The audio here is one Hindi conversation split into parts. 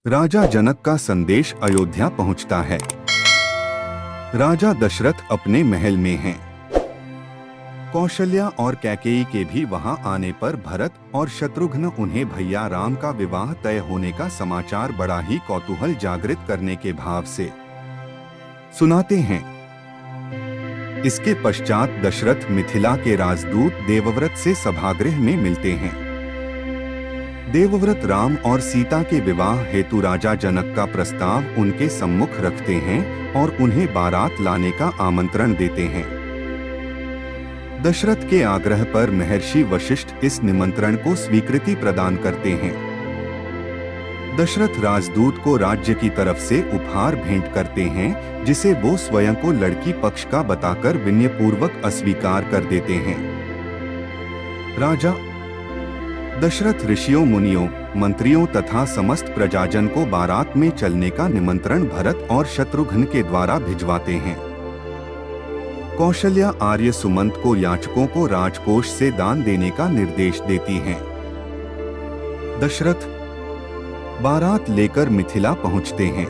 राजा जनक का संदेश अयोध्या पहुंचता है। राजा दशरथ अपने महल में हैं। कौशल्या और कैकेयी के भी वहां आने पर भरत और शत्रुघ्न उन्हें भैया राम का विवाह तय होने का समाचार बड़ा ही कौतूहल जागृत करने के भाव से सुनाते हैं। इसके पश्चात दशरथ मिथिला के राजदूत देवव्रत से सभागृह में मिलते हैं। देवव्रत राम और सीता के विवाह हेतु राजा जनक का प्रस्ताव उनके सम्मुख रखते हैं और उन्हें बारात लाने का आमंत्रण देते हैं। दशरथ के आग्रह पर महर्षि वशिष्ठ इस निमंत्रण को स्वीकृति प्रदान करते हैं। दशरथ राजदूत को राज्य की तरफ से उपहार भेंट करते हैं, जिसे वो स्वयं को लड़की पक्ष का बताकर विनयपूर्वक अस्वीकार कर देते हैं। राजा दशरथ ऋषियों, मुनियों, मंत्रियों तथा समस्त प्रजाजन को बारात में चलने का निमंत्रण भरत और शत्रुघ्न के द्वारा भिजवाते हैं। कौशल्या आर्य सुमंत को याचकों को राजकोष से दान देने का निर्देश देती हैं। दशरथ बारात लेकर मिथिला पहुंचते हैं।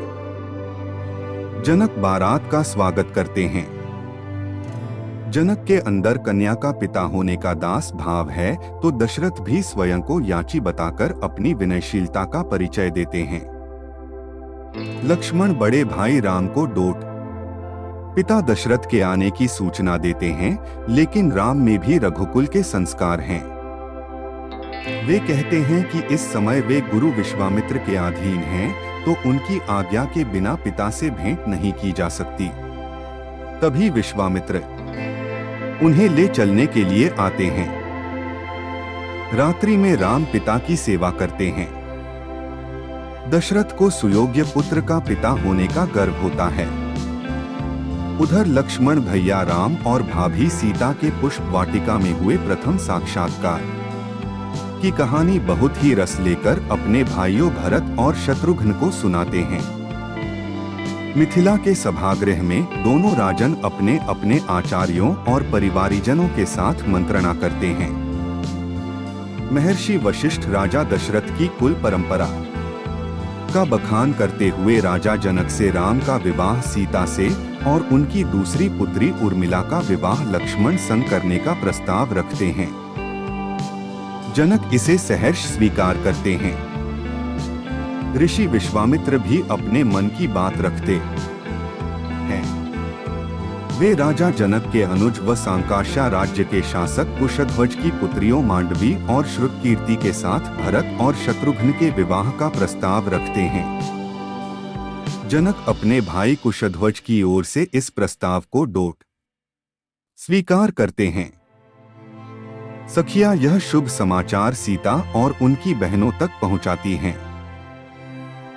जनक बारात का स्वागत करते हैं। जनक के अंदर कन्या का पिता होने का दास भाव है, तो दशरथ भी स्वयं को याची बताकर अपनी विनयशीलता का परिचय देते हैं। लक्ष्मण बड़े भाई राम को डोट पिता दशरथ के आने की सूचना देते हैं, लेकिन राम में भी रघुकुल के संस्कार हैं। वे कहते हैं कि इस समय वे गुरु विश्वामित्र के अधीन हैं, तो उनकी आज्ञा के बिना पिता से भेंट नहीं की जा सकती। तभी विश्वामित्र उन्हें ले चलने के लिए आते हैं। रात्रि में राम पिता की सेवा करते हैं। दशरथ को सुयोग्य पुत्र का पिता होने का गर्व होता है। उधर लक्ष्मण भैया राम और भाभी सीता के पुष्प वाटिका में हुए प्रथम साक्षात्कार की कहानी बहुत ही रस लेकर अपने भाइयों भरत और शत्रुघ्न को सुनाते हैं। मिथिला के सभागृह में दोनों राजन अपने अपने आचार्यों और परिवारीजनों के साथ मंत्रणा करते हैं। महर्षि वशिष्ठ राजा दशरथ की कुल परंपरा का बखान करते हुए राजा जनक से राम का विवाह सीता से और उनकी दूसरी पुत्री उर्मिला का विवाह लक्ष्मण संग करने का प्रस्ताव रखते हैं। जनक इसे सहर्ष स्वीकार करते हैं। ऋषि विश्वामित्र भी अपने मन की बात रखते हैं। वे राजा जनक के अनुज व सांकाशा राज्य के शासक कुशध्वज की पुत्रियों मांडवी और श्रुतकीर्ति के साथ भरत और शत्रुघ्न के विवाह का प्रस्ताव रखते हैं। जनक अपने भाई कुशध्वज की ओर से इस प्रस्ताव को डोट स्वीकार करते हैं। सखियां यह शुभ समाचार सीता और उनकी बहनों तक पहुंचाती हैं।